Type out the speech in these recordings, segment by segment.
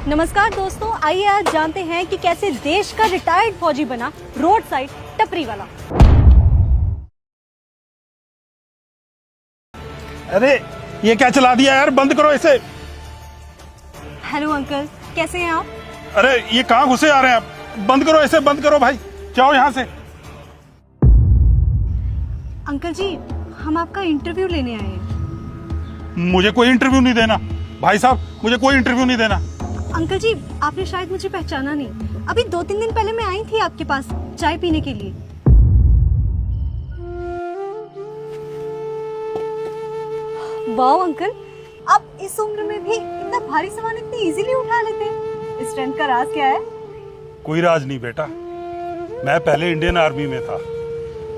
नमस्कार दोस्तों, आइए आज जानते हैं कि कैसे देश का रिटायर्ड फौजी बना रोड साइड टपरी वाला। अरे ये क्या चला दिया यार, बंद करो इसे। हेलो अंकल, कैसे हैं आप? अरे ये कहाँ घुसे आ रहे हैं आप, बंद करो इसे, बंद करो भाई, जाओ यहाँ से। अंकल जी, हम आपका इंटरव्यू लेने आए हैं। मुझे कोई इंटरव्यू नहीं देना भाई साहब, मुझे कोई इंटरव्यू नहीं देना। अंकल जी, आपने शायद मुझे पहचाना नहीं। अभी 2-3 दिन पहले मैं आई थी आपके पास चाय पीने के लिए। वाह अंकल, आप इस उम्र में भी इतना भारी सामान इतनी इजीली उठा लेते हैं। इस स्ट्रेंथ का राज क्या है? कोई राज नहीं बेटा, मैं पहले इंडियन आर्मी में था।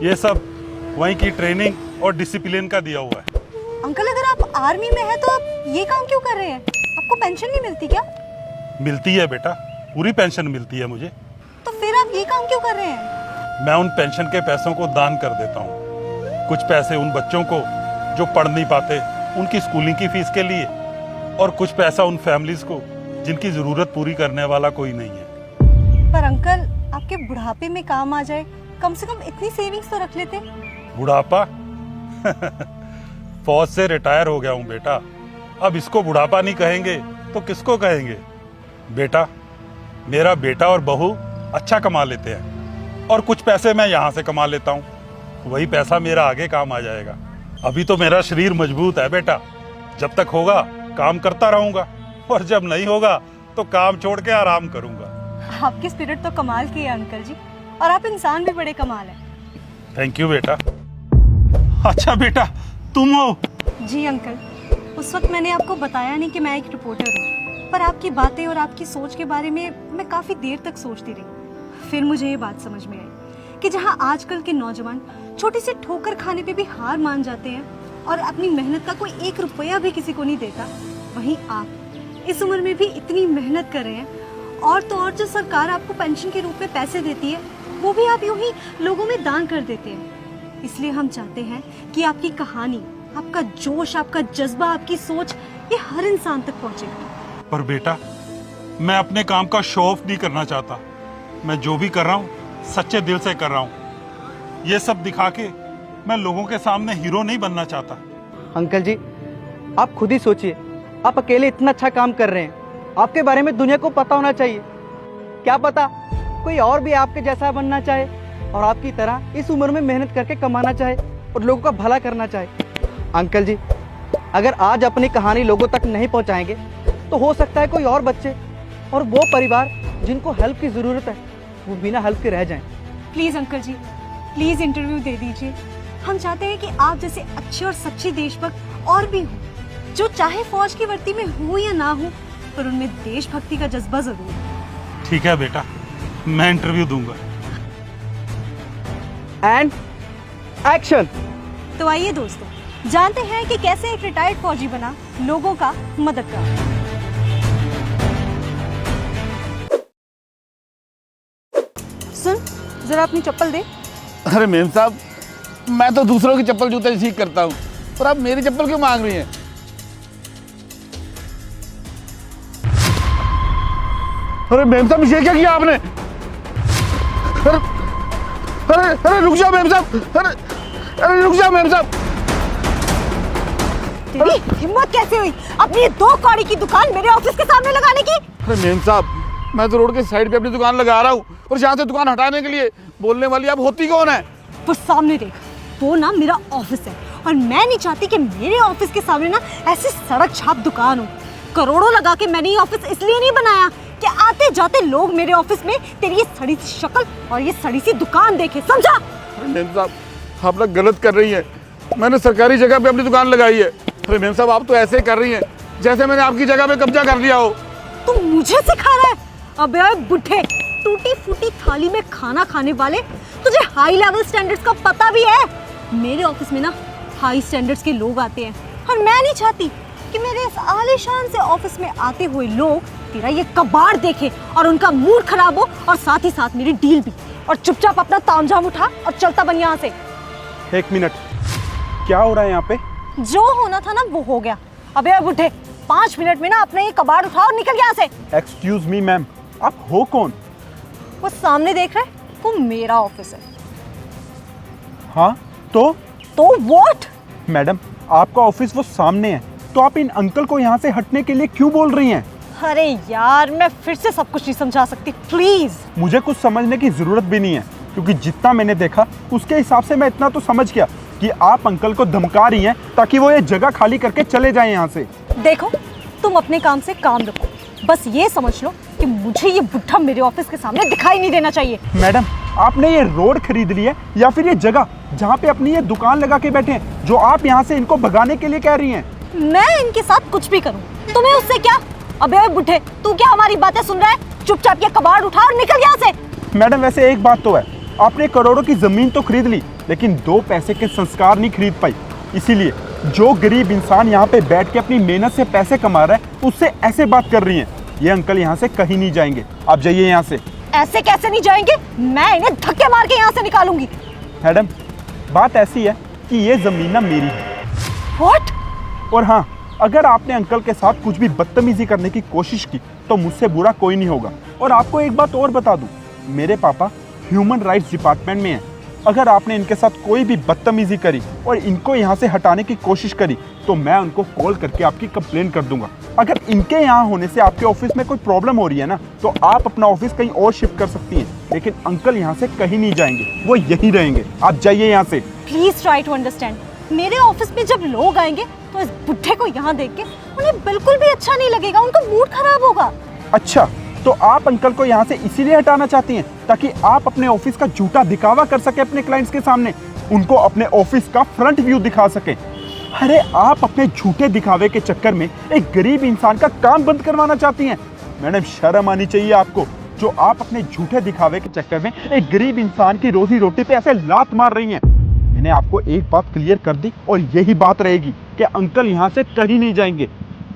ये सब वहीं की ट्रेनिंग और डिसिप्लिन का दिया हुआ है। अंकल, अगर आप आर्मी में हैं तो आप ये काम क्यों कर रहे हैं? आपको पेंशन नहीं मिलती क्या? मिलती है बेटा, पूरी पेंशन मिलती है मुझे। तो फिर आप ये काम क्यों कर रहे हैं? मैं उन पेंशन के पैसों को दान कर देता हूँ। कुछ पैसे उन बच्चों को जो पढ़ नहीं पाते, उनकी स्कूलिंग की फीस के लिए, और कुछ पैसा उन फैमिलीज को जिनकी जरूरत पूरी करने वाला कोई नहीं है। पर अंकल, आपके बुढ़ापे में काम आ जाए, कम से कम इतनी सेविंग्स तो रख लेते। बुढ़ापा? फौज से रिटायर हो गया हूँ बेटा, अब इसको बुढ़ापा नहीं कहेंगे तो किसको कहेंगे। बेटा, मेरा बेटा और बहू अच्छा कमा लेते हैं और कुछ पैसे मैं यहाँ से कमा लेता हूँ, वही पैसा मेरा आगे काम आ जाएगा। अभी तो मेरा शरीर मजबूत है बेटा, जब तक होगा काम करता रहूंगा, और जब नहीं होगा तो काम छोड़ के आराम करूंगा। आपकी स्पिरिट तो कमाल की है अंकल जी, और आप इंसान भी बड़े कमाल हैं। थैंक यू बेटा। अच्छा बेटा, तुम हो? जी अंकल, उस वक्त मैंने आपको बताया नहीं कि मैं एक रिपोर्टर हूँ, पर आपकी बातें और आपकी सोच के बारे में मैं काफी देर तक सोचती रही। फिर मुझे ये बात समझ में आई कि जहाँ आजकल के नौजवान छोटी सी ठोकर खाने पे भी हार मान जाते हैं और अपनी मेहनत का कोई 1 रुपया भी किसी को नहीं देता, वहीं आप इस उम्र में भी इतनी मेहनत कर रहे हैं। और तो और, जो सरकार आपको पेंशन के रूप में पैसे देती है, वो भी आप यूं ही लोगों में दान कर देते हैं। इसलिए हम चाहते हैं कि आपकी कहानी, आपका जोश, आपका जज्बा, आपकी सोच, ये हर इंसान तक पहुंचे। पर बेटा, मैं अपने काम का शो ऑफ नहीं करना चाहता। मैं जो भी कर रहा हूँ सच्चे दिल से कर रहा हूँ। ये सब दिखा के मैं लोगों के सामने हीरो नहीं बनना चाहता। अंकल जी, आप खुद ही सोचिए, आप अकेले इतना अच्छा काम कर रहे हैं, आपके बारे में दुनिया को पता होना चाहिए। क्या पता कोई और भी आपके जैसा बनना चाहे और आपकी तरह इस उम्र में मेहनत करके कमाना चाहे और लोगों का भला करना चाहे। अंकल जी, अगर आज अपनी कहानी लोगों तक नहीं पहुंचाएंगे तो हो सकता है कोई और बच्चे और वो परिवार जिनको हेल्प की जरूरत है, वो बिना हेल्प के रह जाएं। Please uncle ji, please interview दे दीजिए। हम चाहते हैं कि आप जैसे अच्छे और सच्चे देशभक्त और भी हों, जो चाहे फौज की वर्दी में हो या ना हो, पर उनमें देशभक्ति का जज्बा जरूर है। ठीक है बेटा, मैं इंटरव्यू दूंगा। And action. तो आइए दोस्तों, जानते हैं कि कैसे एक रिटायर्ड फौजी बना लोगों का मददगार। सुन, जरा अपनी चप्पल दे। अरे मेम साहब, मैं तो दूसरों की चप्पल जूते ठीक करता हूँ, और आप मेरी चप्पल क्यों मांग रही हैं? अरे मेम साहब, ये क्या किया आपने? अरे अरे अरे रुक जाओ मेम साहब, अरे रुक जाओ मेम साहब। तेरी हिम्मत कैसे हुई अपनी 2 कौड़ी की दुकान मेरे ऑफिस के सामने लगाने की? अरे मेम साहब, मैं तो रोड के साइड पे अपनी दुकान लगा रहा हूँ, और यहाँ से दुकान हटाने के लिए बोलने वाली आप होती कौन है? वो सामने देख, वो ना मेरा ऑफिस है, और मैं नहीं चाहती कि मेरे ऑफिस के सामने ना ऐसी सड़क छाप दुकान हो। करोड़ों लगा के मैंने ये ऑफिस इसलिए नहीं बनाया कि आते जाते लोग मेरे ऑफिस में तेरी ये सड़ी सी शक्ल और ये सड़ी सी दुकान देखे, समझा? अरे मेम साहब, आप लोग गलत कर रही हैं, मैंने सरकारी जगह पे अपनी दुकान लगाई है। अरे मेम साहब, आप तो ऐसे कर रही हैं जैसे मैंने आपकी जगह पे कब्जा कर लिया हो। तू मुझे सिखा रहा है? अबे ओए बुड्ढे, टूटी फूटी थाली में खाना खाने वाले, तुझे हाई लेवल स्टैंडर्ड्स का पता भी है? मेरे ऑफिस में ना हाई स्टैंडर्ड्स के लोग आते हैं, और मैं नहीं चाहती कि मेरे इस आलीशान से ऑफिस में आते हुए लोग तेरा ये कबाड़ देखे और उनका मूड खराब हो, और साथ ही साथ मेरी डील भी। और चुपचाप अपना तामझाम उठा और चलता बन यहाँ से। 1 मिनट, क्या हो रहा है यहाँ पे? जो होना था ना वो हो गया। अबे बुड्ढे, 5 मिनट में ना अपना ये कबाड़ उठाओ और निकल यहाँ से। एक्सक्यूज मी मैम, आप हो कौन? वो सामने देख रहे, वो मेरा ऑफिस है। हाँ तो व्हाट? मैडम, आपका ऑफिस वो सामने है, तो आप इन अंकल को यहाँ से हटने के लिए क्यों बोल रही हैं? अरे यार, मैं फिर से सब कुछ नहीं समझा सकती, प्लीज। मुझे कुछ समझने की जरूरत भी नहीं है, क्योंकि जितना मैंने देखा उसके हिसाब से मैं इतना तो समझ गया कि आप अंकल को धमका रही हैं ताकि वो ये जगह खाली करके चले जाएं यहाँ से। देखो, तुम अपने काम से काम रखो, बस ये समझ लो कि मुझे ये बुढ़ा मेरे ऑफिस के सामने दिखाई नहीं देना चाहिए। मैडम, आपने ये रोड खरीद ली है या फिर ये जगह जहाँ पे अपनी ये दुकान लगा के बैठे हैं, जो आप यहाँ से इनको भगाने के लिए कह रही हैं? मैं इनके साथ कुछ भी करूं, तुम्हें उससे क्या? अबे ओए बुढ़े, तू क्या हमारी बातें सुन रहा है? चुपचाप ये कबाड़ उठा और निकल यहाँ से। मैडम, वैसे एक बात तो है, आपने करोड़ों की जमीन तो खरीद ली, लेकिन 2 पैसे के संस्कार नहीं खरीद पाई। इसीलिए जो गरीब इंसान यहाँ पे बैठ के अपनी मेहनत से पैसे कमा रहा है, उससे ऐसे बात कर रही हैं। ये अंकल यहाँ से कहीं नहीं जाएंगे, आप जाइए यहाँ से। ऐसे कैसे नहीं जाएंगे? मैं इन्हें धक्के मार के यहाँ से निकालूंगी। मैडम, बात ऐसी है कि ये जमीन ना मेरी है। व्हाट? और हाँ, अगर आपने अंकल के साथ कुछ भी बदतमीजी करने की कोशिश की तो मुझसे बुरा कोई नहीं होगा। और आपको एक बात और बता दूं, मेरे पापा ह्यूमन राइट्स डिपार्टमेंट में हैं। अगर आपने इनके साथ कोई भी बदतमीजी करी और इनको यहाँ से हटाने की कोशिश करी तो मैं उनको कॉल करके आपकी कंप्लेन कर दूंगा। अगर इनके यहाँ होने से आपके ऑफिस में कोई प्रॉब्लम हो रही है ना, तो आप अपना ऑफिस कहीं और शिफ्ट कर सकती हैं, लेकिन अंकल यहाँ से कहीं नहीं जाएंगे, वो यहीं रहेंगे। आप जाइए यहाँ से। Please try to understand. मेरे ऑफिस में जब लोग आएंगे तो इस बुढ़े को यहाँ देख के उन्हें बिल्कुल भी अच्छा नहीं लगेगा, उनका मूड खराब होगा। अच्छा, तो आप अंकल को यहाँ से इसीलिए हटाना चाहती हैं ताकि आप अपने ऑफिस का झूठा दिखावा कर सके अपने क्लाइंट्स के सामने, उनको अपने ऑफिस का फ्रंट व्यू दिखा सके। अरे, आप अपने झूठे दिखावे के चक्कर में एक गरीब इंसान का काम बंद करवाना चाहती हैं। मैडम, शर्म आनी चाहिए आपको, जो आप अपने झूठे दिखावे के चक्कर में एक गरीब इंसान की रोजी रोटी पे ऐसे लात मार रही हैं। मैंने आपको एक बात क्लियर कर दी और यही बात रहेगी कि अंकल यहाँ से कहीं नहीं जाएंगे।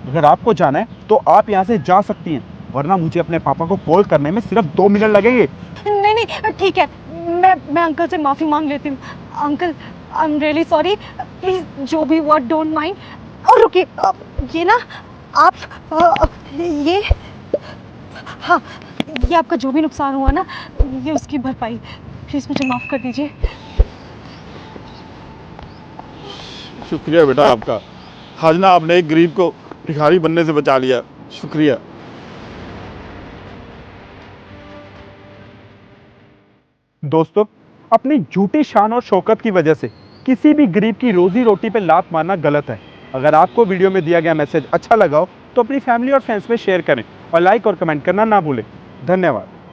अगर आपको जाना है तो आप यहाँ से जा सकती हैं, वरना मुझे अपने पापा को कॉल करने में सिर्फ 2 मिनट लगेंगे। नहीं नहीं, ठीक है, मैं अंकल से माफी मांग लेती हूँ। Uncle, I am really sorry, please जो भी वर्ड डोंट माइंड। और रुकिए, ये ना आप ये, हाँ, ये आपका जो भी नुकसान हुआ ना, ये उसकी भरपाई, प्लीज मुझे माफ कर दीजिए। शुक्रिया बेटा आपका, आज ना आपने एक गरीब को भिखारी बनने से बचा लिया। शुक्रिया। दोस्तों, अपनी झूठी शान और शौकत की वजह से किसी भी गरीब की रोजी रोटी पे लात मारना गलत है। अगर आपको वीडियो में दिया गया मैसेज अच्छा लगा हो तो अपनी फैमिली और फ्रेंड्स में शेयर करें और लाइक और कमेंट करना ना भूलें। धन्यवाद।